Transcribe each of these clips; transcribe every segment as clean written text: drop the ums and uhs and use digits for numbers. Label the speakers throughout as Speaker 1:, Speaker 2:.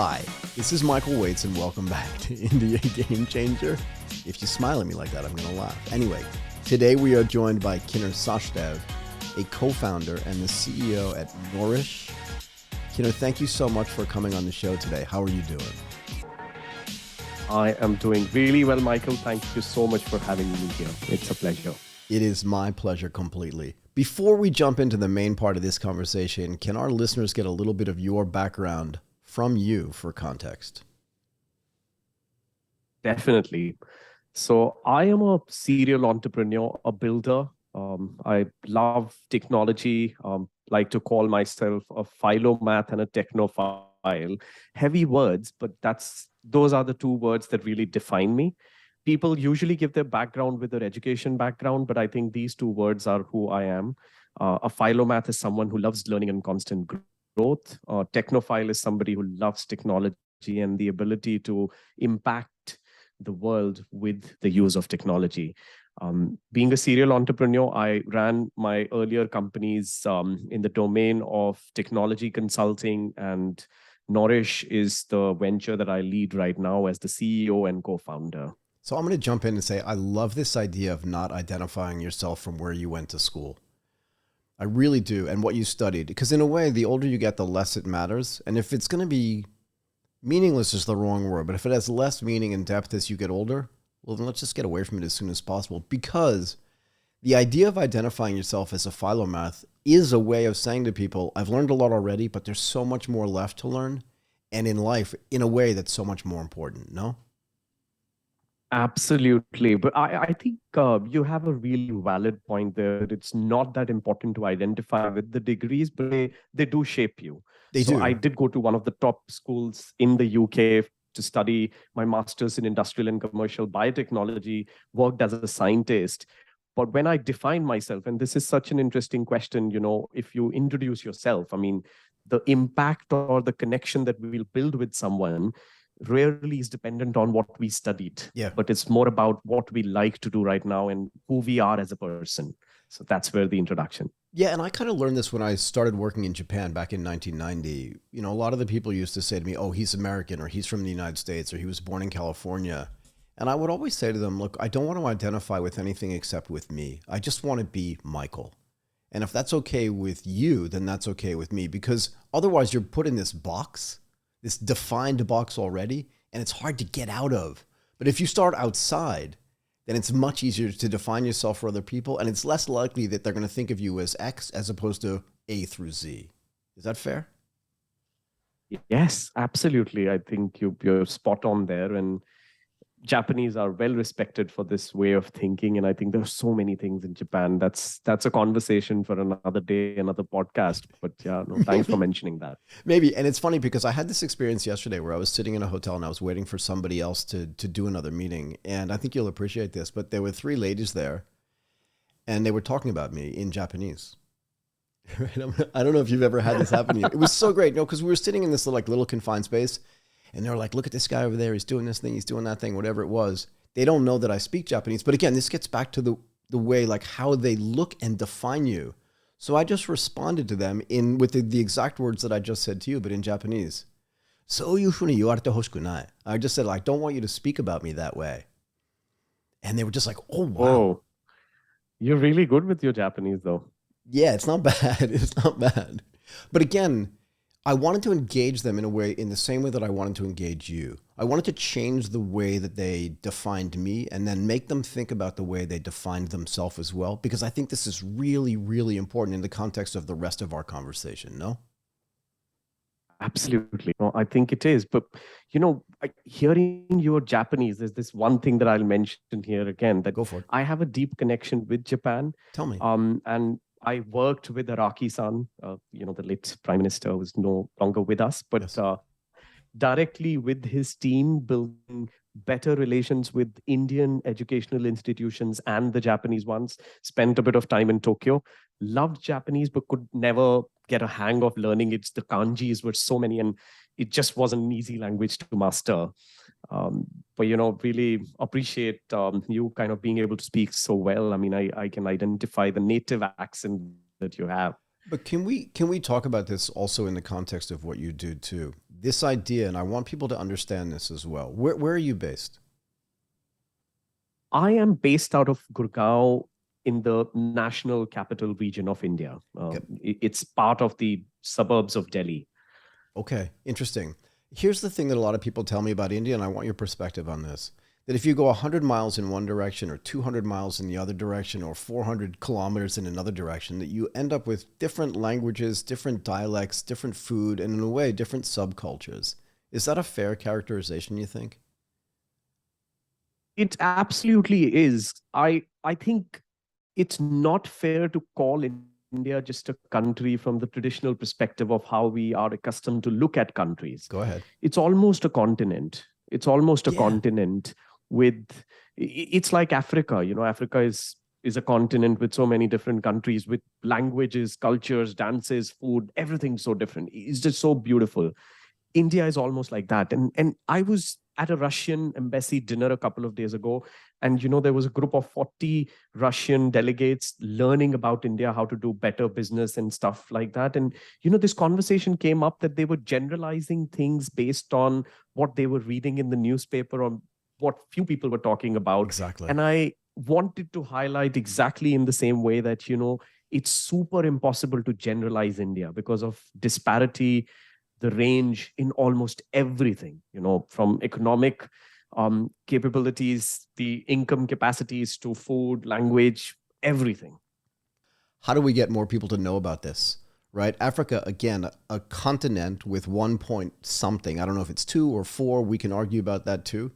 Speaker 1: Hi, this is Michael Waits, and welcome back to India Game Changer. If you smile at me like that, I'm going to laugh. Anyway, today we are joined by Sacchdev, a co-founder and the CEO at Knorish. Thank you so much for coming on the show today. How are you doing?
Speaker 2: I am doing really well, Michael. Thank you so much for having me here. It's a pleasure.
Speaker 1: It is my pleasure completely. Before we jump into the main part of this conversation, can our listeners get a little bit of your background from you for context?
Speaker 2: Definitely. So I am a serial entrepreneur, a builder. I love technology. Like to call myself a philomath and a technophile. Heavy words, but those are the two words that really define me. People usually give their background with their education background, but I think these two words are who I am. A philomath is someone who loves learning and constant growth. Technophile is somebody who loves technology and the ability to impact the world with the use of technology. Being a serial entrepreneur, I ran my earlier companies in the domain of technology consulting, and Knorish is the venture that I lead right now as the CEO and co-founder.
Speaker 1: So I'm going to jump in and say, I love this idea of not identifying yourself from where you went to school. I really do. And what you studied, because in a way, the older you get, the less it matters. And if it's going to be meaningless is the wrong word, but if it has less meaning and depth as you get older, well, then let's just get away from it as soon as possible, because the idea of identifying yourself as a philomath is a way of saying to people, I've learned a lot already, but there's so much more left to learn. And in life, in a way that's so much more important, no?
Speaker 2: Absolutely. But I think you have a really valid point there. It's not that important to identify with the degrees, but they do shape you.
Speaker 1: They
Speaker 2: So
Speaker 1: do.
Speaker 2: I did go to one of the top schools in the UK to study my master's in industrial and commercial biotechnology, worked as a scientist. But when I define myself, and this is such an interesting question, if you introduce yourself, I mean, the impact or the connection that we will build with someone rarely is dependent on what we studied,
Speaker 1: Yeah.
Speaker 2: but it's more about what we like to do right now and who we are as a person. So that's where the introduction.
Speaker 1: Yeah, and I kind of learned this when I started working in Japan back in 1990. A lot of the people used to say to me, oh, he's American, or he's from the United States, or he was born in California. And I would always say to them, look, I don't want to identify with anything except with me. I just want to be Michael. And if that's okay with you, then that's okay with me, because otherwise you're put in this box, this defined box already, and it's hard to get out of. But if you start outside, then it's much easier to define yourself for other people, and it's less likely that they're going to think of you as X as opposed to A through Z. Is that fair?
Speaker 2: Yes, absolutely. I think you're spot on there. And Japanese are well respected for this way of thinking, and I think there are so many things in Japan. That's a conversation for another day, another podcast. But yeah, no, thanks for mentioning that.
Speaker 1: Maybe. And it's funny because I had this experience yesterday where I was sitting in a hotel and I was waiting for somebody else to do another meeting. And I think you'll appreciate this, but there were three ladies there and they were talking about me in Japanese. I don't know if you've ever had this happen to you. It was so great, because we were sitting in this little confined space. And they're like, look at this guy over there. He's doing this thing. He's doing that thing, whatever it was. They don't know that I speak Japanese. But again, this gets back to the way, like how they look and define you. So I just responded to them with the exact words that I just said to you, but in Japanese. So you yuwarete hoshiku nai. I just said, I don't want you to speak about me that way. And they were just like, oh, wow.
Speaker 2: Oh, you're really good with your Japanese, though.
Speaker 1: Yeah, it's not bad. It's not bad. But again, I wanted to engage them in the same way that I wanted to engage you. I wanted to change the way that they defined me and then make them think about the way they defined themselves as well, because I think this is really, really important in the context of the rest of our conversation, no?
Speaker 2: Absolutely. No, I think it is. But, hearing your Japanese, there's this one thing that I'll mention here again, that
Speaker 1: Go for it.
Speaker 2: I have a deep connection with Japan.
Speaker 1: Tell me.
Speaker 2: And I worked with Araki-san, the late prime minister who's no longer with us, but
Speaker 1: Yes.
Speaker 2: Directly with his team, building better relations with Indian educational institutions and the Japanese ones. Spent a bit of time in Tokyo. Loved Japanese, but could never get a hang of learning it. The kanjis were so many, and it just wasn't an easy language to master. But really appreciate you kind of being able to speak so well. I mean, I can identify the native accent that you have.
Speaker 1: But can we talk about this also in the context of what you do too? This idea, and I want people to understand this as well. Where are you based?
Speaker 2: I am based out of Gurgaon in the national capital region of India.
Speaker 1: Yep.
Speaker 2: It's part of the suburbs of Delhi.
Speaker 1: Okay, interesting. Here's the thing that a lot of people tell me about India, and I want your perspective on this. That if you go 100 miles in one direction or 200 miles in the other direction or 400 kilometers in another direction, that you end up with different languages, different dialects, different food, and in a way, different subcultures. Is that a fair characterization, you think?
Speaker 2: It absolutely is. I think it's not fair to call India just a country from the traditional perspective of how we are accustomed to look at countries.
Speaker 1: Go ahead.
Speaker 2: It's almost a continent. It's almost a
Speaker 1: Yeah.
Speaker 2: continent with it's like Africa. Africa is a continent with so many different countries, with languages, cultures, dances, food, everything so different. It's just so beautiful. India is almost like that. And I was at a Russian embassy dinner a couple of days ago, and there was a group of 40 Russian delegates learning about India, how to do better business and stuff like that. And this conversation came up that they were generalizing things based on what they were reading in the newspaper or what few people were talking about.
Speaker 1: Exactly.
Speaker 2: And I wanted to highlight exactly in the same way that it's super impossible to generalize India because of disparity, the range in almost everything, from economic capabilities, the income capacities to food, language, everything.
Speaker 1: How do we get more people to know about this? Right? Africa, again, a continent with 1 point something. I don't know if it's 2 or 4. We can argue about that too.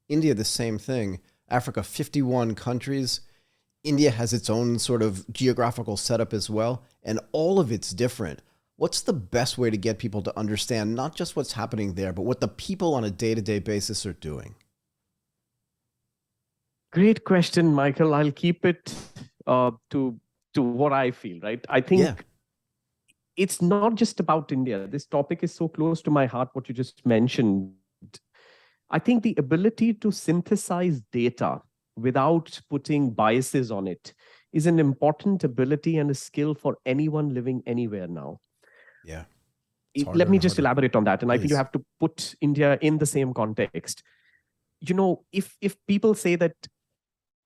Speaker 1: India, the same thing. Africa, 51 countries. India has its own sort of geographical setup as well, and all of it's different. What's the best way to get people to understand not just what's happening there, but what the people on a day-to-day basis are doing?
Speaker 2: Great question, Michael. I'll keep it to what I feel, right? I
Speaker 1: Yeah.
Speaker 2: think it's not just about India. This topic is so close to my heart, what you just mentioned. I think the ability to synthesize data without putting biases on it is an important ability and a skill for anyone living anywhere now.
Speaker 1: Yeah. It's
Speaker 2: Let
Speaker 1: harder
Speaker 2: me
Speaker 1: and
Speaker 2: just
Speaker 1: harder.
Speaker 2: elaborate on that. And I think you
Speaker 1: Please.
Speaker 2: have to put India in the same context. If people say that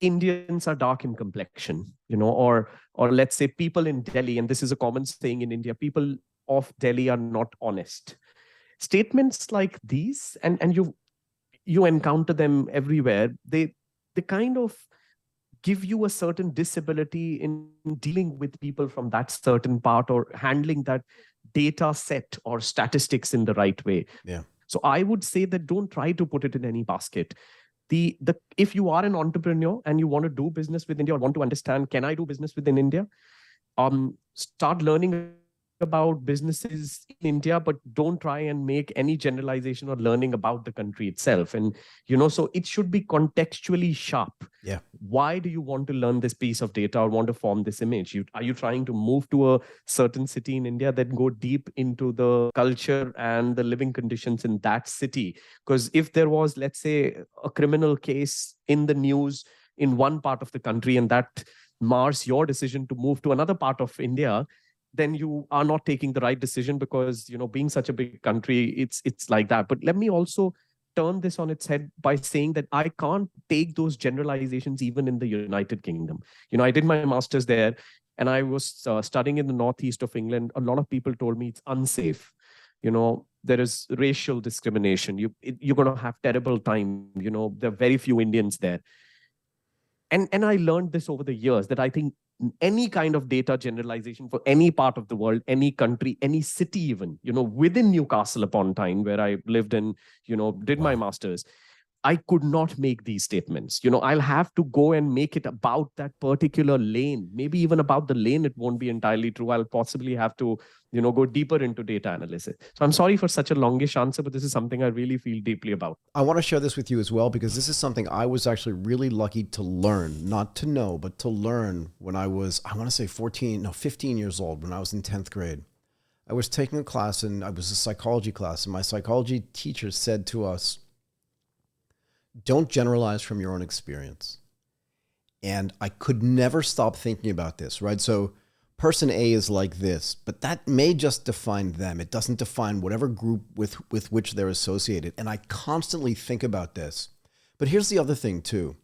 Speaker 2: Indians are dark in complexion, or let's say people in Delhi, and this is a common saying in India, people of Delhi are not honest. Statements like these, and you encounter them everywhere. They kind of give you a certain disability in dealing with people from that certain part or handling that data set or statistics in the right way.
Speaker 1: Yeah.
Speaker 2: So I would say that don't try to put it in any basket. The If you are an entrepreneur and you want to do business with India or want to understand, can I do business within India? Start learning about businesses in India, but don't try and make any generalization or learning about the country itself. And so it should be contextually sharp.
Speaker 1: Yeah.
Speaker 2: Why do you want to learn this piece of data or want to form this image? Are you trying to move to a certain city in India, then go deep into the culture and the living conditions in that city? Because if there was, let's say, a criminal case in the news in one part of the country and that mars your decision to move to another part of India, then you are not taking the right decision, because being such a big country, it's like that. But let me also turn this on its head by saying that I can't take those generalizations even in the United Kingdom. I did my master's there, and I was studying in the northeast of England. A lot of people told me it's unsafe. There is racial discrimination. You're going to have terrible time. There are very few Indians there. And I learned this over the years, that I think any kind of data generalization for any part of the world, any country, any city, even within Newcastle upon Tyne, where I lived and did my
Speaker 1: Wow.
Speaker 2: master's, I could not make these statements. I'll have to go and make it about that particular lane. Maybe even about the lane, it won't be entirely true. I'll possibly have to, go deeper into data analysis. So I'm sorry for such a longish answer, but this is something I really feel deeply about.
Speaker 1: I want to share this with you as well, because this is something I was actually really lucky to learn, not to know, but to learn when I was, I want to say 15 years old, when I was in 10th grade. I was taking a class, and I was a psychology class, and my psychology teacher said to us, don't generalize from your own experience. And I could never stop thinking about this, right? So person A is like this, but that may just define them. It doesn't define whatever group with which they're associated. And I constantly think about this. But here's the other thing too.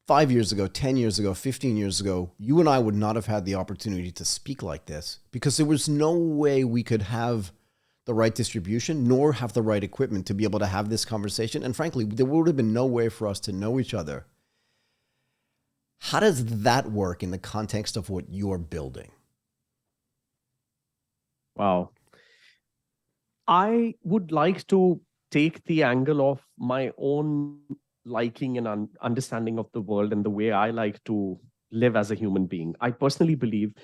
Speaker 1: 5 years ago, 10 years ago, 15 years ago, you and I would not have had the opportunity to speak like this because there was no way we could have the right distribution nor have the right equipment to be able to have this conversation. And frankly, there would have been no way for us to know each other. How does that work in the context of what you're building?
Speaker 2: Wow. I would like to take the angle of my own liking and understanding of the world and the way I like to live as a human being. I personally believe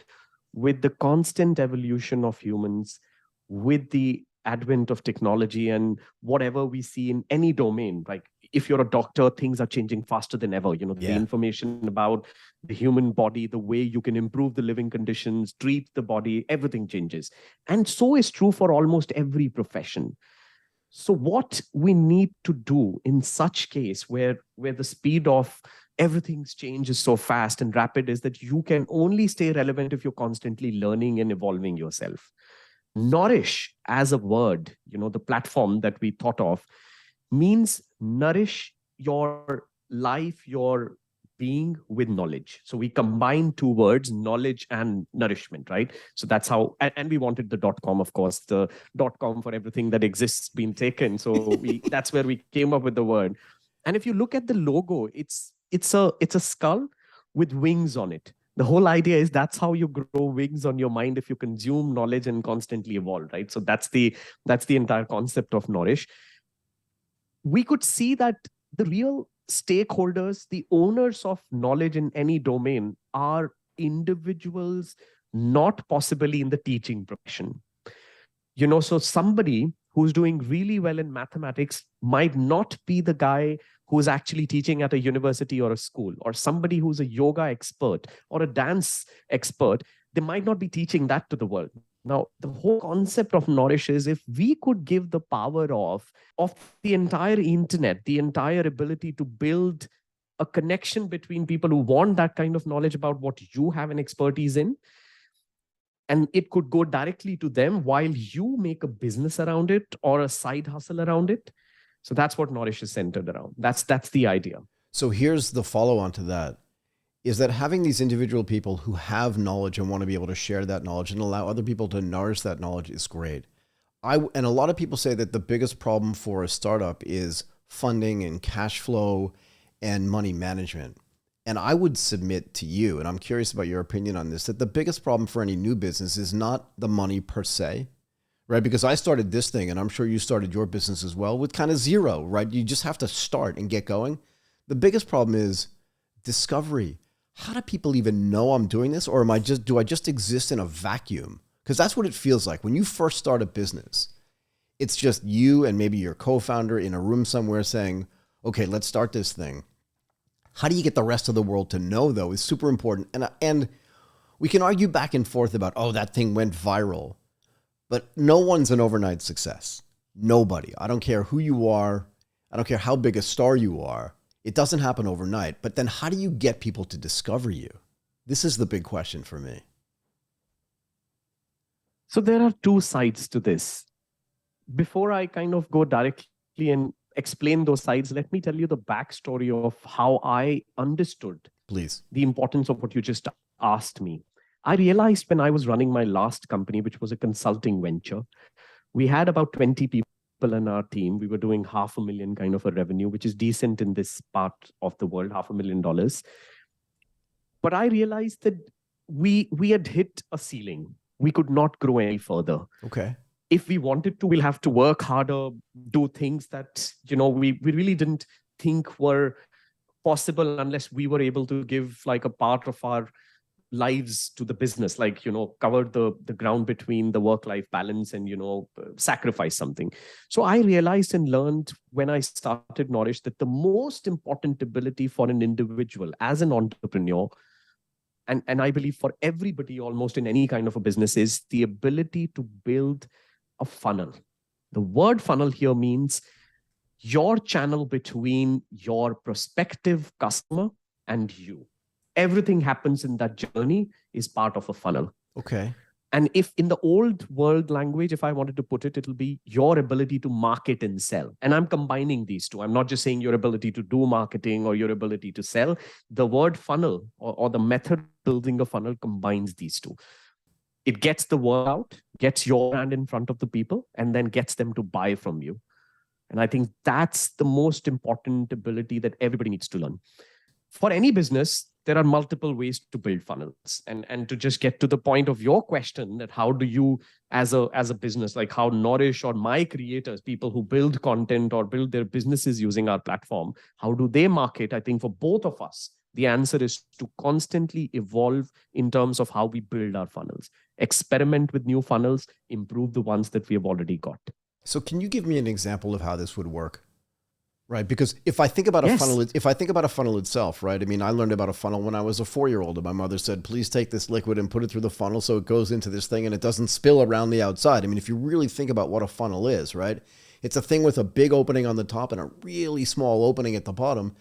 Speaker 2: with the constant evolution of humans, with the advent of technology and whatever we see in any domain, like if you're a doctor, things are changing faster than ever. The information about the human body, the way you can improve the living conditions, treat the body, everything changes. And so is true for almost every profession. So what we need to do in such case where the speed of everything's change is so fast and rapid is that you can only stay relevant if you're constantly learning and evolving yourself. Knorish as a word, the platform that we thought of means nourish your life, your being with knowledge. So we combine two words, knowledge and nourishment, right? So that's how, and we wanted the .com, of course, the .com for everything that exists being taken. So that's where we came up with the word. And if you look at the logo, it's a skull with wings on it. The whole idea is that's how you grow wings on your mind if you consume knowledge and constantly evolve, right? So that's the entire concept of Knorish. We could see that the real stakeholders, the owners of knowledge in any domain are individuals, not possibly in the teaching profession. So somebody who's doing really well in mathematics might not be the guy who's actually teaching at a university or a school, or somebody who's a yoga expert or a dance expert. They might not be teaching that to the world. Now, the whole concept of Knorish is if we could give the power of the entire internet, the entire ability to build a connection between people who want that kind of knowledge about what you have an expertise in, and it could go directly to them while you make a business around it or a side hustle around it. So that's what Knorish is centered around. That's the idea. So
Speaker 1: here's the follow-on to that, is that having these individual people who have knowledge and want to be able to share that knowledge and allow other people to nourish that knowledge is great. And a lot of people say that the biggest problem for a startup is funding and cash flow and money management. And I would submit to you, and I'm curious about your opinion on this, that the biggest problem for any new business is not the money per se, right? Because I started this thing, and I'm sure you started your business as well, with kind of zero, right? You just have to start and get going. The biggest problem is discovery. How do people even know I'm doing this? Or do I just exist in a vacuum? Because that's what it feels like. When you first start a business, it's just you and maybe your co-founder in a room somewhere saying, okay, let's start this thing. How do you get the rest of the world to know, though, is super important. And we can argue back and forth about, oh, that thing went viral. But no one's an overnight success. Nobody. I don't care who you are. I don't care how big a star you are. It doesn't happen overnight. But then how do you get people to discover you? This is the big question for me.
Speaker 2: So there are two sides to this. Before I kind of go directly and explain those sides, let me tell you the backstory of how I understood the importance of what you just asked me. I realized when I was running my last company, which was a consulting venture, we had about 20 people in our team. We were doing $500,000 kind of a revenue, which is decent in this part of the world, $500,000. But I realized that we had hit a ceiling. We could not grow any further.
Speaker 1: Okay.
Speaker 2: If we wanted to, we'll have to work harder, do things that, we really didn't think were possible unless we were able to give like a part of our lives to the business, like, cover the ground between the work-life balance and, sacrifice something. So I realized and learned when I started Knorish that the most important ability for an individual as an entrepreneur, and I believe for everybody almost in any kind of a business, is the ability to build a funnel. The word funnel here means your channel between your prospective customer and you. Everything happens in that journey is part of a funnel.
Speaker 1: Okay.
Speaker 2: And if in the old world language, if I wanted to put it, it'll be your ability to market and sell. And I'm combining these two. I'm not just saying your ability to do marketing or your ability to sell. The word funnel or the method building a funnel combines these two. It gets the word out, gets your brand in front of the people, and then gets them to buy from you. And I think that's the most important ability that everybody needs to learn. For any business, there are multiple ways to build funnels. And to just get to the point of your question, that how do you, as a business, like how Knorish or my creators, people who build content or build their businesses using our platform, how do they market? I think for both of us, the answer is to constantly evolve in terms of how we build our funnels, experiment with new funnels, improve the ones that we have already got.
Speaker 1: So can you give me an example of how this would work? Right, because if I think about a
Speaker 2: Yes.
Speaker 1: funnel, if I think about a funnel itself, right? I mean, I learned about a funnel when I was a 4-year-old, and my mother said, "Please take this liquid and put it through the funnel so it goes into this thing and it doesn't spill around the outside." I mean, if you really think about what a funnel is, right? It's a thing with a big opening on the top and a really small opening at the bottom,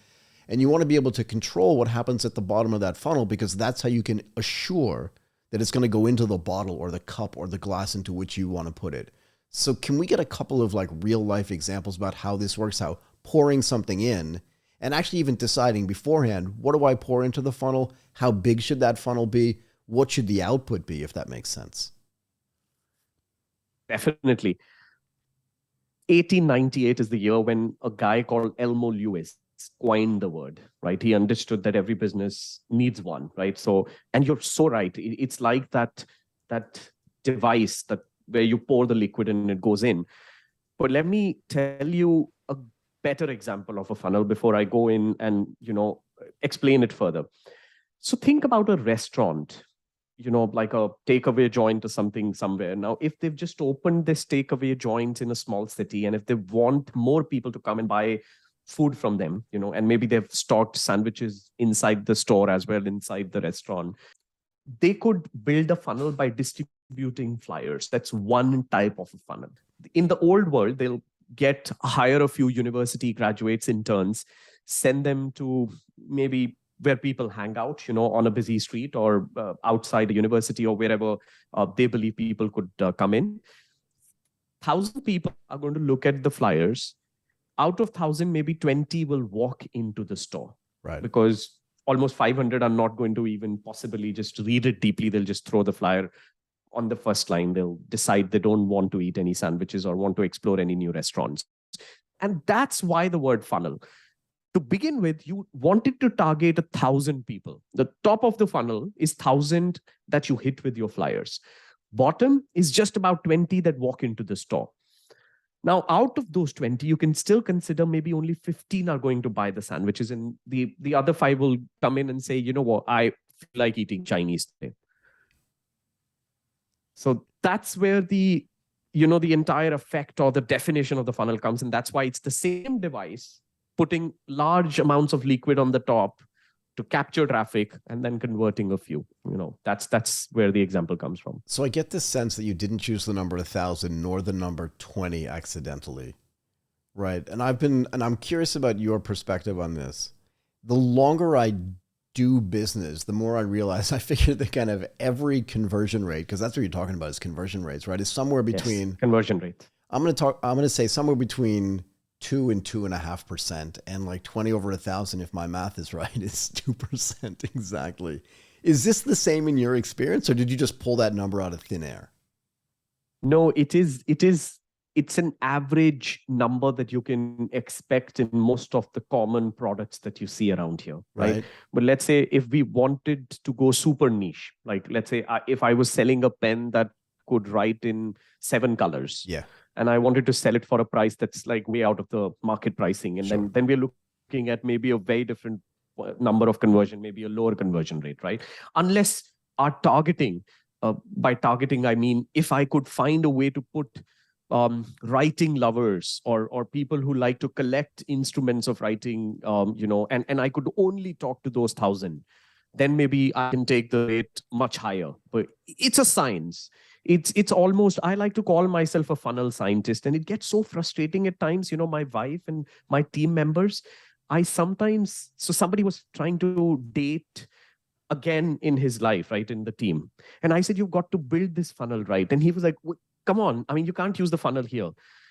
Speaker 1: and you want to be able to control what happens at the bottom of that funnel, because that's how you can assure that it's going to go into the bottle or the cup or the glass into which you want to put it. So can we get a couple of like real life examples about how this works, how pouring something in and actually even deciding beforehand, what do I pour into the funnel? How big should that funnel be? What should the output be, if that makes sense?
Speaker 2: Definitely. 1898 is the year when a guy called Elmo Lewis coined the word, right? He understood that every business needs one, right? So, and you're so right. It's like that device that where you pour the liquid and it goes in. But let me tell you a better example of a funnel before I go in and, explain it further. So think about a restaurant, like a takeaway joint or something somewhere. Now, if they've just opened this takeaway joint in a small city, and if they want more people to come and buy food from them, and maybe they've stocked sandwiches inside the store as well, inside the restaurant, they could build a funnel by distributing flyers. That's one type of a funnel. In the old world, they'll hire a few university graduates, interns, send them to maybe where people hang out, on a busy street or outside a university or wherever they believe people could come in. 1,000 people are going to look at the flyers. Out of 1,000, maybe 20 will walk into the store.
Speaker 1: Right.
Speaker 2: Because almost 500 are not going to even possibly just read it deeply. They'll just throw the flyer on the first line. They'll decide they don't want to eat any sandwiches or want to explore any new restaurants. And that's why the word funnel. To begin with, you wanted to target 1,000 people. The top of the funnel is 1,000 that you hit with your flyers. Bottom is just about 20 that walk into the store. Now, out of those 20, you can still consider maybe only 15 are going to buy the sandwiches, and the other 5 will come in and say, you know what, I feel like eating Chinese today. So that's where the entire effect or the definition of the funnel comes. And that's why it's the same device putting large amounts of liquid on the top to capture traffic and then converting a few. That's where the example comes from.
Speaker 1: So I get this sense that you didn't choose the number 1,000 nor the number 20 accidentally, right? And I'm curious about your perspective on this. The longer I do business, the more I realize I figure that kind of every conversion rate, because that's what you're talking about is conversion rates, right? Is somewhere between
Speaker 2: conversion rate.
Speaker 1: I'm going to say somewhere between 2 and 2.5%, and like 20 over 1,000, if my math is right, is 2% exactly. Is this the same in your experience, or did you just pull that number out of thin air?
Speaker 2: No, it's an average number that you can expect in most of the common products that you see around here, right? But let's say if we wanted to go super niche, like let's say if I was selling a pen that could write in 7 colors.
Speaker 1: Yeah.
Speaker 2: And I wanted to sell it for a price that's like way out of the market pricing. And then we're looking at maybe a very different number of conversion, maybe a lower conversion rate, right? Unless our targeting, by targeting, I mean, if I could find a way to put writing lovers or people who like to collect instruments of writing, and I could only talk to those 1,000, then maybe I can take the rate much higher. But it's a science. It's almost, I like to call myself a funnel scientist, and it gets so frustrating at times. My wife and my team members, so somebody was trying to date again in his life, right, in the team. And I said, you've got to build this funnel, right? And he was like, come on, I mean, you can't use the funnel here.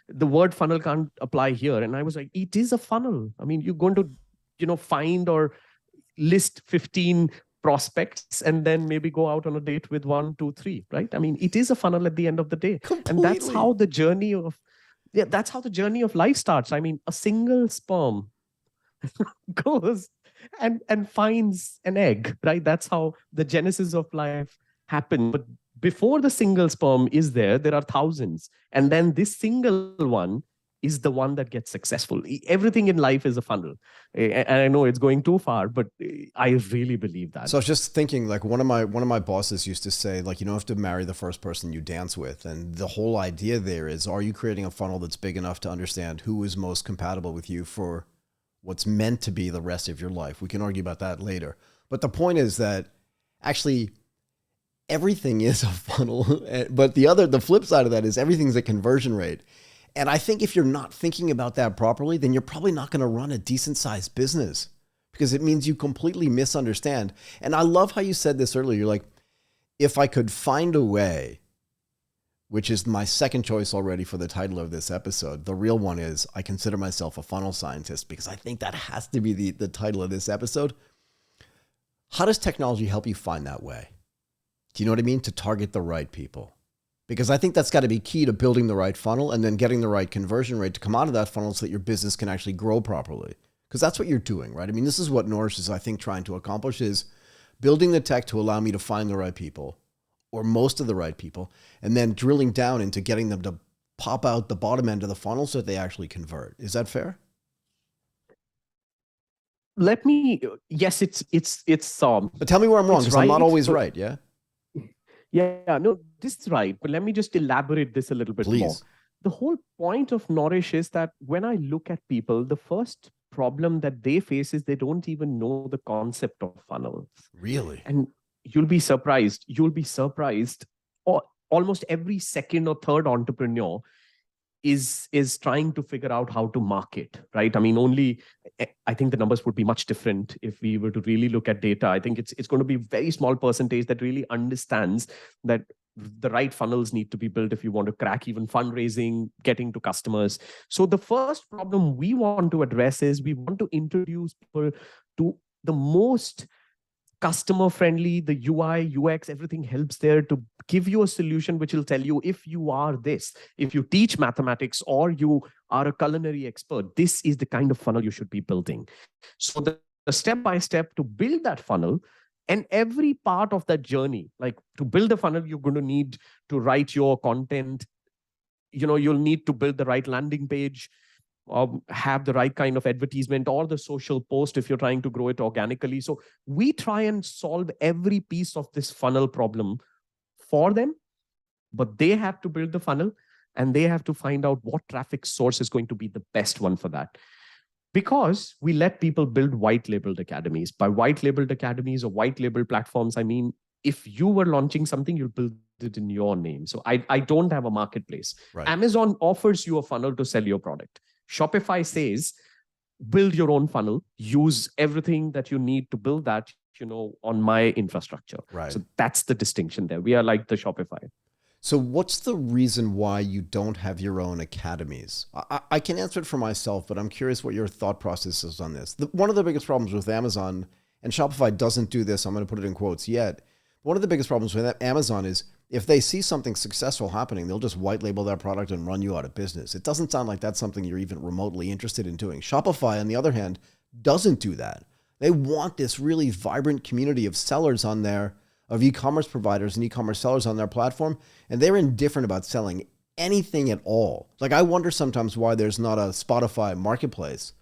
Speaker 2: The word funnel can't apply here. And I was like, it is a funnel. I mean, you're going to, find or list 15 prospects and then maybe go out on a date with 1, 2, 3, right? I mean, it is a funnel at the end of the day.
Speaker 1: Completely.
Speaker 2: And that's how the journey of life starts. I mean, a single sperm goes and finds an egg, right? That's how the genesis of life happened. But before the single sperm is there are thousands. And then this single one is the one that gets successful. Everything in life is a funnel. And I know it's going too far, but I really believe that.
Speaker 1: So I was just thinking, like, one of my bosses used to say, like, you don't have to marry the first person you dance with. And the whole idea there is, are you creating a funnel that's big enough to understand who is most compatible with you for what's meant to be the rest of your life? We can argue about that later. But the point is that actually everything is a funnel. But the flip side of that is everything's a conversion rate. And I think if you're not thinking about that properly, then you're probably not going to run a decent sized business, because it means you completely misunderstand. And I love how you said this earlier. You're like, if I could find a way, which is my second choice already for the title of this episode. The real one is, I consider myself a funnel scientist, because I think that has to be the title of this episode. How does technology help you find that way? Do you know what I mean? To target the right people. Because I think that's got to be key to building the right funnel and then getting the right conversion rate to come out of that funnel so that your business can actually grow properly. Because that's what you're doing, right? I mean, this is what Knorish is, I think, trying to accomplish, is building the tech to allow me to find the right people, or most of the right people, and then drilling down into getting them to pop out the bottom end of the funnel so that they actually convert. Is that fair?
Speaker 2: Yes, it's
Speaker 1: but tell me where I'm wrong, because
Speaker 2: right,
Speaker 1: I'm not always right. Yeah.
Speaker 2: Yeah, no, this is right. But let me just elaborate this a little bit more. The whole point of Knorish is that when I look at people, the first problem that they face is they don't even know the concept of funnels.
Speaker 1: Really?
Speaker 2: And you'll be surprised. Almost every second or third entrepreneur is trying to figure out how to market, right? I mean, I think the numbers would be much different if we were to really look at data. I think it's going to be a very small percentage that really understands that the right funnels need to be built if you want to crack even fundraising, getting to customers. So the first problem we want to address is we want to introduce people to the most customer friendly, the UI, UX, everything helps there to give you a solution which will tell you, if you are this, if you teach mathematics or you are a culinary expert, this is the kind of funnel you should be building. So the step-by-step to build that funnel, and every part of that journey, like to build a funnel, you're going to need to write your content. You'll need to build the right landing page, have the right kind of advertisement or the social post if you're trying to grow it organically. So we try and solve every piece of this funnel problem for them, but they have to build the funnel and they have to find out what traffic source is going to be the best one for that. Because we let people build white labeled academies. By white labeled academies or white labeled platforms, I mean, if you were launching something, you'll build it in your name. So I don't have a marketplace. Right. Amazon offers you a funnel to sell your product. Shopify says, build your own funnel, use everything that you need to build that, on my infrastructure. Right. So that's the distinction there. We are like the Shopify.
Speaker 1: So what's the reason why you don't have your own academies? I can answer it for myself, but I'm curious what your thought process is on this. One of the biggest problems with Amazon, and Shopify doesn't do this, I'm going to put it in quotes yet. One of the biggest problems with Amazon is if they see something successful happening, they'll just white label that product and run you out of business. It doesn't sound like that's something you're even remotely interested in doing. Shopify, on the other hand, doesn't do that. They want this really vibrant community of sellers on there, of e-commerce providers and e-commerce sellers on their platform, and they're indifferent about selling anything at all. Like, I wonder sometimes why there's not a Shopify marketplace,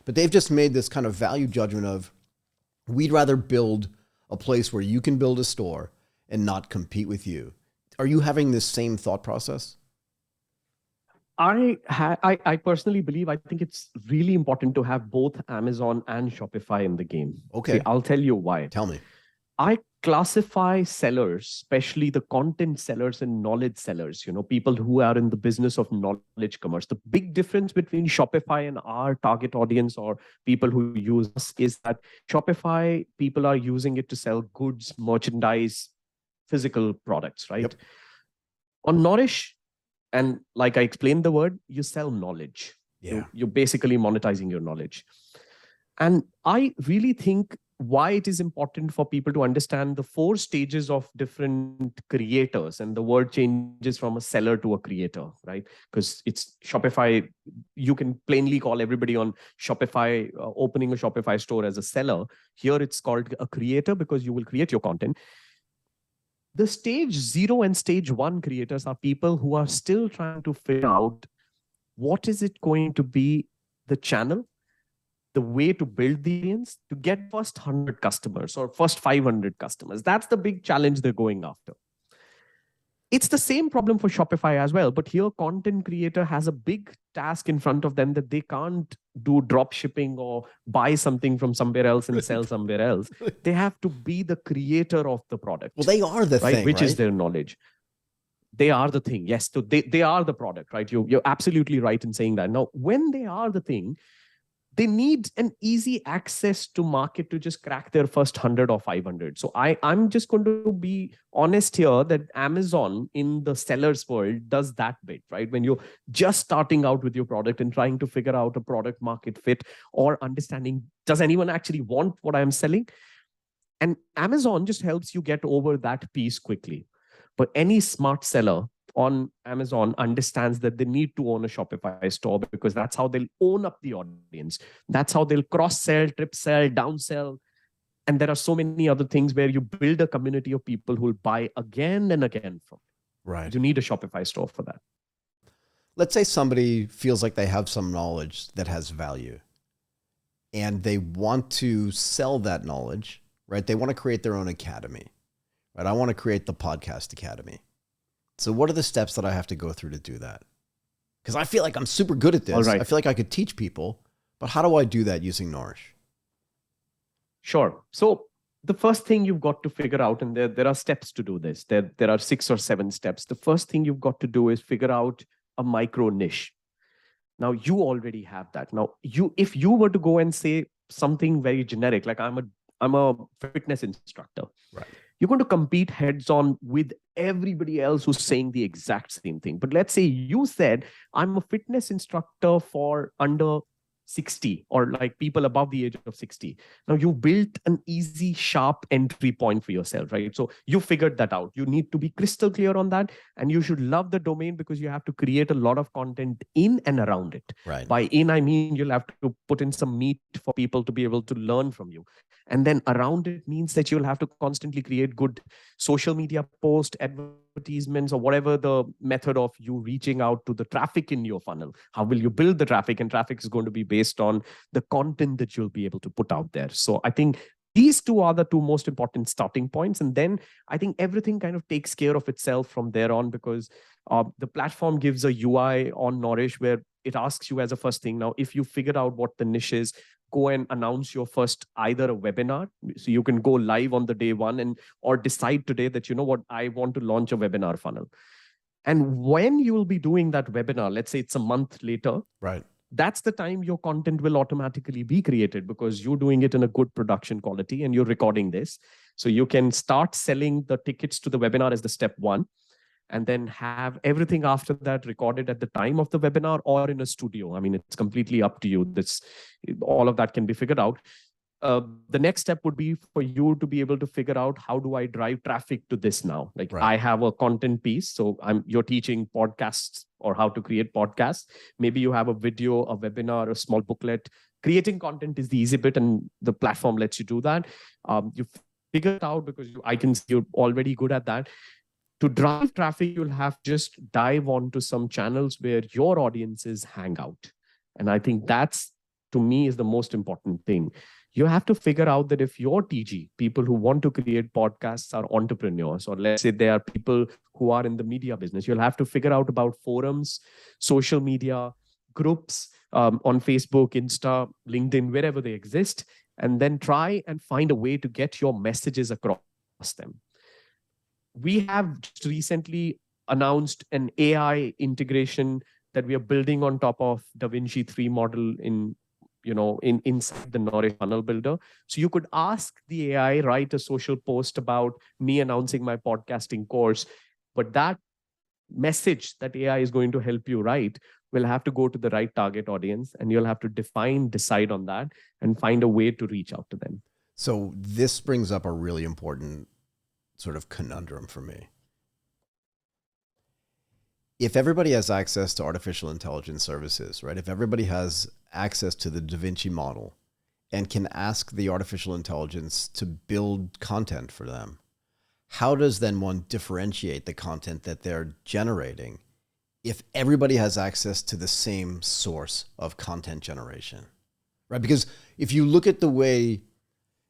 Speaker 1: but they've just made this kind of value judgment of, we'd rather build a place where you can build a store and not compete with you. Are you having this same thought process?
Speaker 2: I personally believe, I think it's really important to have both Amazon and Shopify in the game.
Speaker 1: Okay.
Speaker 2: I'll tell you why.
Speaker 1: Tell me.
Speaker 2: I classify sellers, especially the content sellers and knowledge sellers, people who are in the business of knowledge commerce. The big difference between Shopify and our target audience or people who use us is that Shopify, people are using it to sell goods, merchandise, physical products, right?
Speaker 1: Yep.
Speaker 2: On Knorish, and like I explained the word, you sell knowledge.
Speaker 1: Yeah.
Speaker 2: You're basically monetizing your knowledge. And I really think why it is important for people to understand the 4 stages of different creators, and the word changes from a seller to a creator, right? Because it's Shopify, you can plainly call everybody on Shopify opening a Shopify store as a seller. Here it's called a creator because you will create your content. The stage 0 and stage 1 creators are people who are still trying to figure out what is it going to be the channel, the way to build the audience to get first 100 customers or first 500 customers. That's the big challenge they're going after. It's the same problem for Shopify as well, but here content creator has a big task in front of them that they can't do drop shipping or buy something from somewhere else and sell somewhere else. They have to be the creator of the product.
Speaker 1: Well, they are the thing,
Speaker 2: which
Speaker 1: right?
Speaker 2: is their knowledge. They are the thing. Yes, so they are the product, right? You're absolutely right in saying that. Now, when they are the thing, they need an easy access to market to just crack their first 100 or 500. So I'm just going to be honest here that Amazon in the seller's world does that bit, right? When you're just starting out with your product and trying to figure out a product market fit or understanding, does anyone actually want what I'm selling? And Amazon just helps you get over that piece quickly. But any smart seller on Amazon understands that they need to own a Shopify store because that's how they'll own up the audience. That's how they'll cross-sell, trip-sell, downsell. And there are so many other things where you build a community of people who will buy again and again from you.
Speaker 1: Right.
Speaker 2: You need a Shopify store for that.
Speaker 1: Let's say somebody feels like they have some knowledge that has value and they want to sell that knowledge, right? They want to create their own academy, right? I want to create the podcast academy. So what are the steps that I have to go through to do that? Because I feel like I'm super good at this.
Speaker 2: All right.
Speaker 1: I feel like I could teach people, but how do I do that using Knorish?
Speaker 2: Sure. So the first thing you've got to figure out, and there are steps to do this. There are 6 or 7 steps. The first thing you've got to do is figure out a micro niche. Now you already have that. Now if you were to go and say something very generic, like I'm a fitness instructor.
Speaker 1: Right.
Speaker 2: You're going to compete heads on with everybody else who's saying the exact same thing. But let's say you said, I'm a fitness instructor for under 60 or like people above the age of 60. Now you built an easy, sharp entry point for yourself, right? So you figured that out. You need to be crystal clear on that. And you should love the domain because you have to create a lot of content in and around it.
Speaker 1: Right.
Speaker 2: By in, I mean, you'll have to put in some meat for people to be able to learn from you. And then around it means that you'll have to constantly create good social media posts, advertisements, or whatever the method of you reaching out to the traffic in your funnel. How will you build the traffic? And traffic is going to be based on the content that you'll be able to put out there. So I think these 2 are the 2 most important starting points. And then I think everything kind of takes care of itself from there on because the platform gives a UI on Knorish where it asks you as a first thing. Now, if you figured out what the niche is, go and announce your first either a webinar. So you can go live on the day 1 or decide today that, you know what, I want to launch a webinar funnel. And when you will be doing that webinar, let's say it's a month later,
Speaker 1: right?
Speaker 2: That's the time your content will automatically be created because you're doing it in a good production quality and you're recording this. So you can start selling the tickets to the webinar as the step 1. And then have everything after that recorded at the time of the webinar or in a studio. I mean, it's completely up to you. All of that can be figured out. The next step would be for you to be able to figure out how do I drive traffic to this now? Like right. I have a content piece. So you're teaching podcasts or how to create podcasts. Maybe you have a video, a webinar, a small booklet. Creating content is the easy bit and the platform lets you do that. You figure it out because I can see you're already good at that. To drive traffic, you'll have to just dive onto some channels where your audiences hang out. And I think that's, to me, is the most important thing. You have to figure out that if your TG, people who want to create podcasts are entrepreneurs, or let's say they are people who are in the media business, you'll have to figure out about forums, social media, groups on Facebook, Insta, LinkedIn, wherever they exist, and then try and find a way to get your messages across them. We have just recently announced an AI integration that we are building on top of DaVinci 3 model inside the Knorish funnel builder. So you could ask the AI, write a social post about me announcing my podcasting course, but that message that AI is going to help you write will have to go to the right target audience, and you'll have to decide on that and find a way to reach out to them.
Speaker 1: So this brings up a really important sort of conundrum for me. If everybody has access to artificial intelligence services, right? If everybody has access to the DaVinci model and can ask the artificial intelligence to build content for them, how does then one differentiate the content that they're generating if everybody has access to the same source of content generation, right? Because if you look at the way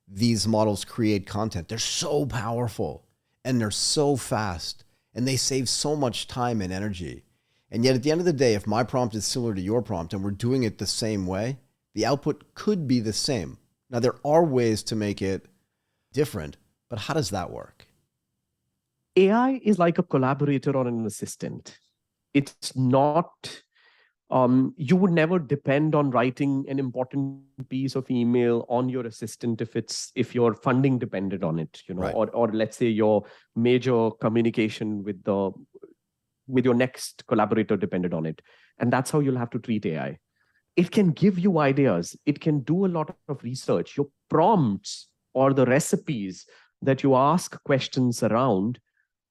Speaker 1: these models create content, they're so powerful and they're so fast and they save so much time and energy. And yet at the end of the day, if my prompt is similar to your prompt and we're doing it the same way, the output could be the same. Now, there are ways to make it different, but how does that work?
Speaker 2: AI is like a collaborator or an assistant. It's not, you would never depend on writing an important piece of email on your assistant if your funding depended on it,
Speaker 1: Right.
Speaker 2: or let's say your major communication with your next collaborator depended on it. And that's how you'll have to treat AI. It can give you ideas. It can do a lot of research. Your prompts or the recipes that you ask questions around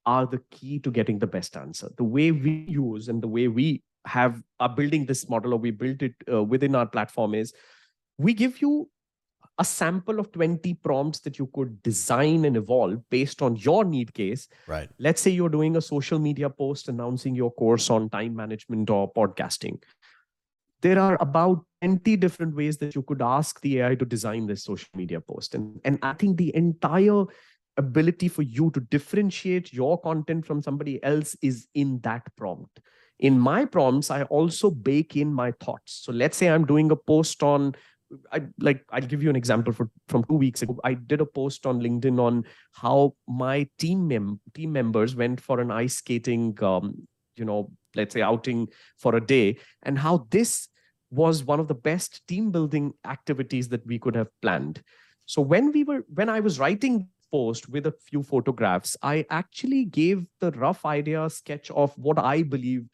Speaker 2: are the key to getting the best answer. The way we use and the way we are building this model, or we built it within our platform, is we give you a sample of 20 prompts that you could design and evolve based on your need case.
Speaker 1: Right.
Speaker 2: Let's say you're doing a social media post announcing your course on time management or podcasting. There are about 20 different ways that you could ask the AI to design this social media post. And I think the entire ability for you to differentiate your content from somebody else is in that prompt. In my prompts, I also bake in my thoughts. So let's say I'm doing a post on, I'll give you an example from 2 weeks ago. I did a post on LinkedIn on how my team members went for an ice skating, let's say outing for a day, and how this was one of the best team building activities that we could have planned. So when I was writing post with a few photographs, I actually gave the rough idea sketch of what I believe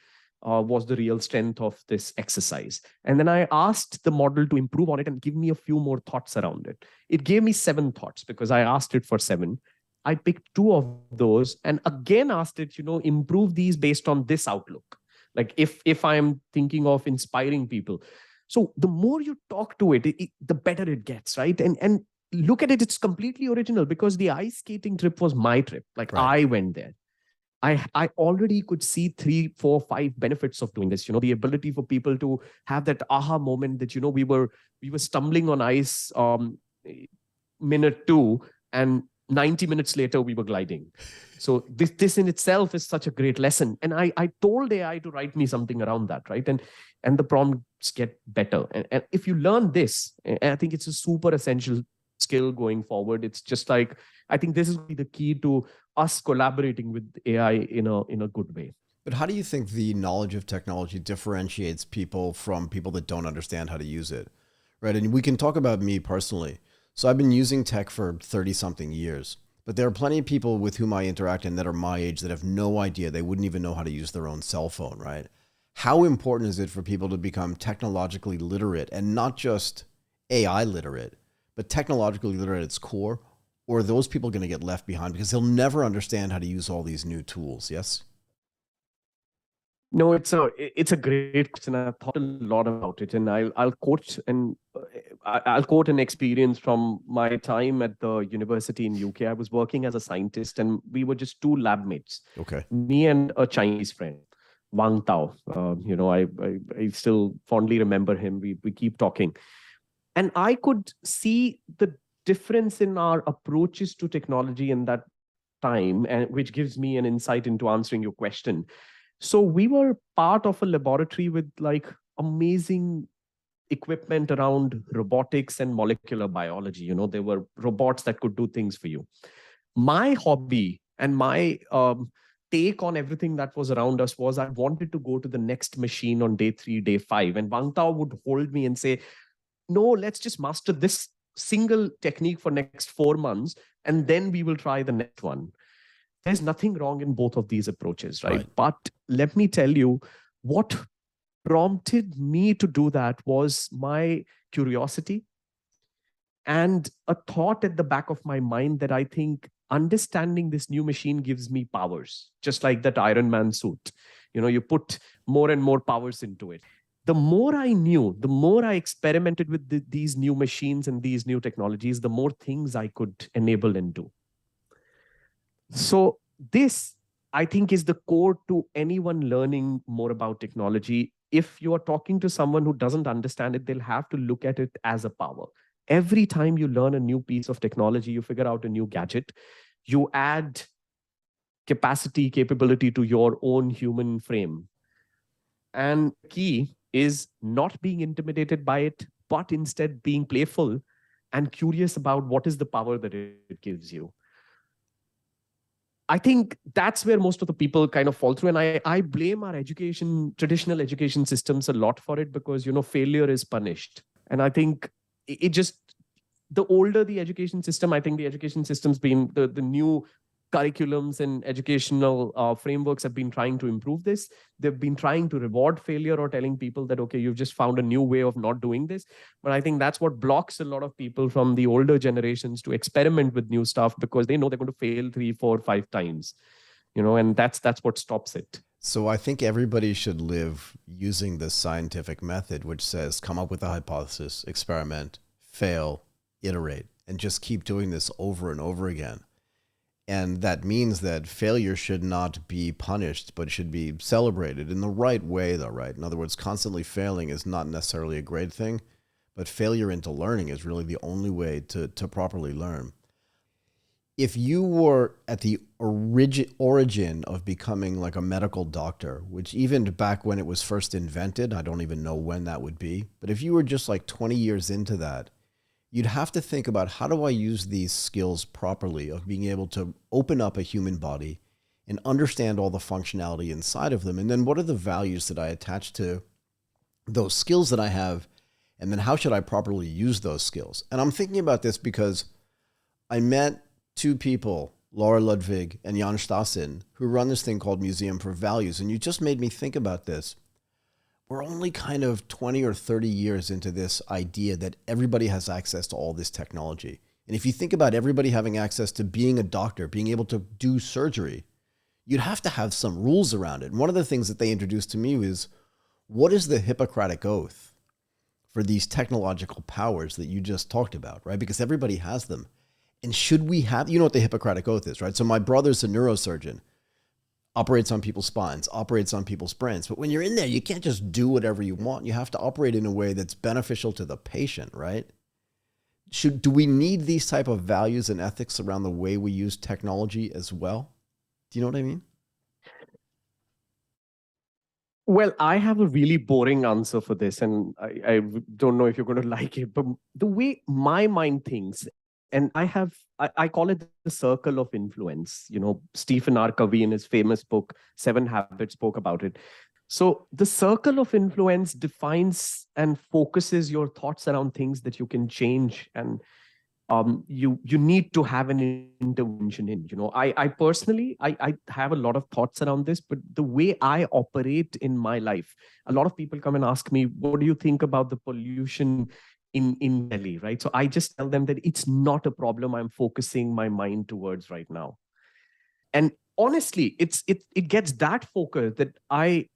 Speaker 2: was the real strength of this exercise. And then I asked the model to improve on it and give me a few more thoughts around it. It gave me 7 thoughts because I asked it for 7. I picked 2 of those and again asked it, improve these based on this outlook. Like if I'm thinking of inspiring people. So the more you talk to it, the better it gets, right? And look at it, it's completely original because the ice skating trip was my trip. Like right. I went there. I already could see 3, 4, 5 benefits of doing this. The ability for people to have that aha moment that, we were stumbling on ice minute 2 and 90 minutes later we were gliding. So this in itself is such a great lesson. And I told AI to write me something around that, right? And the prompts get better. And if you learn this, I think it's a super essential skill going forward. It's just like, I think this is the key to us collaborating with AI in a good way.
Speaker 1: But how do you think the knowledge of technology differentiates people from people that don't understand how to use it? Right. And we can talk about me personally. So I've been using tech for 30 something years, but there are plenty of people with whom I interact and that are my age that have no idea. They wouldn't even know how to use their own cell phone, right? How important is it for people to become technologically literate, and not just AI literate, but technologically literate at its core? Or are those people going to get left behind because they'll never understand how to use all these new tools? Yes?
Speaker 2: No, it's a great question. I've thought a lot about it, and I'll quote an experience from my time at the university in UK. I was working as a scientist, and we were just 2 lab mates.
Speaker 1: Okay.
Speaker 2: Me and a Chinese friend, Wang Tao. I still fondly remember him. We keep talking, and I could see the difference in our approaches to technology in that time, and which gives me an insight into answering your question. So we were part of a laboratory with like amazing equipment around robotics and molecular biology. There were robots that could do things for you. My hobby and my take on everything that was around us was I wanted to go to the next machine on day 3, day 5. And Wang Tao would hold me and say, no, let's just master this single technique for next 4 months, and then we will try the next one. There's nothing wrong in both of these approaches, right? But let me tell you, what prompted me to do that was my curiosity and a thought at the back of my mind that I think understanding this new machine gives me powers, just like that Iron Man suit. You put more and more powers into it. The more I knew, the more I experimented with these new machines and these new technologies, the more things I could enable and do. So this, I think, is the core to anyone learning more about technology. If you are talking to someone who doesn't understand it, they'll have to look at it as a power. Every time you learn a new piece of technology, you figure out a new gadget, you add capacity, capability to your own human frame. And the key is not being intimidated by it, but instead being playful and curious about what is the power that it gives you. I think that's where most of the people kind of fall through. And I blame our traditional education systems a lot for it, because, failure is punished. And I think the older the education system, I think the education system's been, the new curriculums and educational frameworks have been trying to improve this. They've been trying to reward failure or telling people that, okay, you've just found a new way of not doing this. But I think that's what blocks a lot of people from the older generations to experiment with new stuff, because they know they're going to fail 3, 4, 5 times, and that's what stops it.
Speaker 1: So I think everybody should live using this scientific method, which says come up with a hypothesis, experiment, fail, iterate, and just keep doing this over and over again. And that means that failure should not be punished, but should be celebrated in the right way, though, right? In other words, constantly failing is not necessarily a great thing, but failure into learning is really the only way to properly learn. If you were at the origin of becoming like a medical doctor, which even back when it was first invented, I don't even know when that would be, but if you were just like 20 years into that, you'd have to think about, how do I use these skills properly of being able to open up a human body and understand all the functionality inside of them? And then what are the values that I attach to those skills that I have? And then how should I properly use those skills? And I'm thinking about this because I met 2 people, Laura Ludwig and Jan Stassen, who run this thing called Museum for Values. And you just made me think about this. We're only kind of 20 or 30 years into this idea that everybody has access to all this technology. And if you think about everybody having access to being a doctor, being able to do surgery, you'd have to have some rules around it. And one of the things that they introduced to me was, what is the Hippocratic Oath for these technological powers that you just talked about, right? Because everybody has them. And should we have, you know what the Hippocratic Oath is, right? So my brother's a neurosurgeon. Operates on people's spines, operates on people's brains. But when you're in there, you can't just do whatever you want. You have to operate in a way that's beneficial to the patient, right? Do we need these type of values and ethics around the way we use technology as well? Do you know what I mean?
Speaker 2: Well, I have a really boring answer for this, and I don't know if you're going to like it, but the way my mind thinks, and I call it the circle of influence. Stephen R. Covey in his famous book, 7 Habits, spoke about it. So the circle of influence defines and focuses your thoughts around things that you can change, and you need to have an intervention in. I personally, I have a lot of thoughts around this, but the way I operate in my life, a lot of people come and ask me, what do you think about the pollution in Delhi, right? So I just tell them that it's not a problem I'm focusing my mind towards right now. And honestly, it gets that focused that I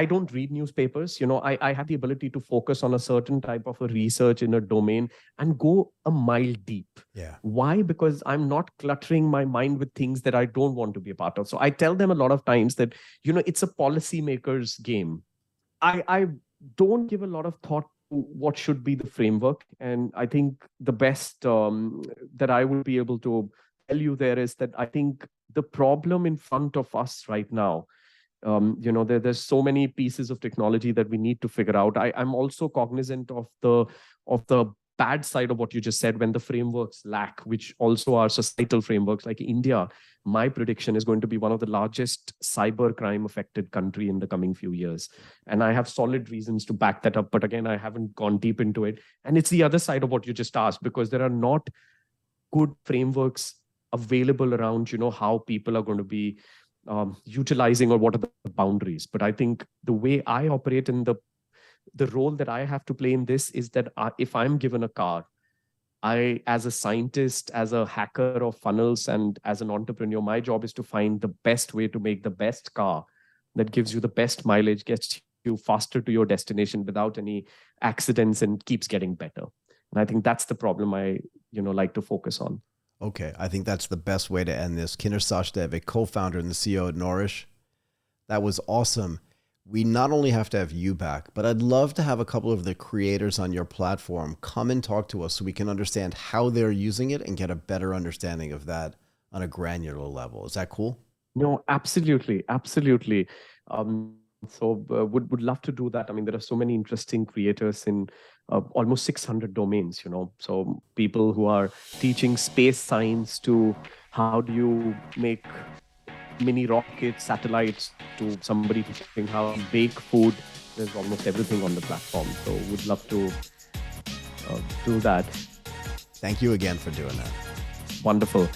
Speaker 2: don't read newspapers. I have the ability to focus on a certain type of a research in a domain and go a mile deep.
Speaker 1: Yeah.
Speaker 2: Why? Because I'm not cluttering my mind with things that I don't want to be a part of. So I tell them a lot of times that, it's a policymaker's game. I don't give a lot of thought what should be the framework. And I think the best that I would be able to tell you there is that I think the problem in front of us right now There's so many pieces of technology that we need to figure out. I'm also cognizant of the bad side of what you just said when the frameworks lack, which also are societal frameworks. Like India, my prediction is going to be one of the largest cyber crime affected country in the coming few years. And I have solid reasons to back that up. But again, I haven't gone deep into it. And it's the other side of what you just asked, because there are not good frameworks available around, how people are going to be utilizing, or what are the boundaries. But I think the way I operate in the role that I have to play in this is that if I'm given a car, I, as a scientist, as a hacker of funnels, and as an entrepreneur, my job is to find the best way to make the best car that gives you the best mileage, gets you faster to your destination without any accidents, and keeps getting better. And I think that's the problem I, like to focus on.
Speaker 1: Okay, I think that's the best way to end this. Knorish Sacchdev, a co-founder and the CEO at Knorish. That was awesome. We not only have to have you back, but I'd love to have a couple of the creators on your platform come and talk to us so we can understand how they're using it and get a better understanding of that on a granular level. Is that cool?
Speaker 2: No, absolutely. Absolutely. Would love to do that. I mean, there are so many interesting creators in almost 600 domains, so people who are teaching space science to how do you make mini rockets, satellites, to somebody teaching how to bake food. There's almost everything on the platform. So would love to do that.
Speaker 1: Thank you again for doing that.
Speaker 2: Wonderful.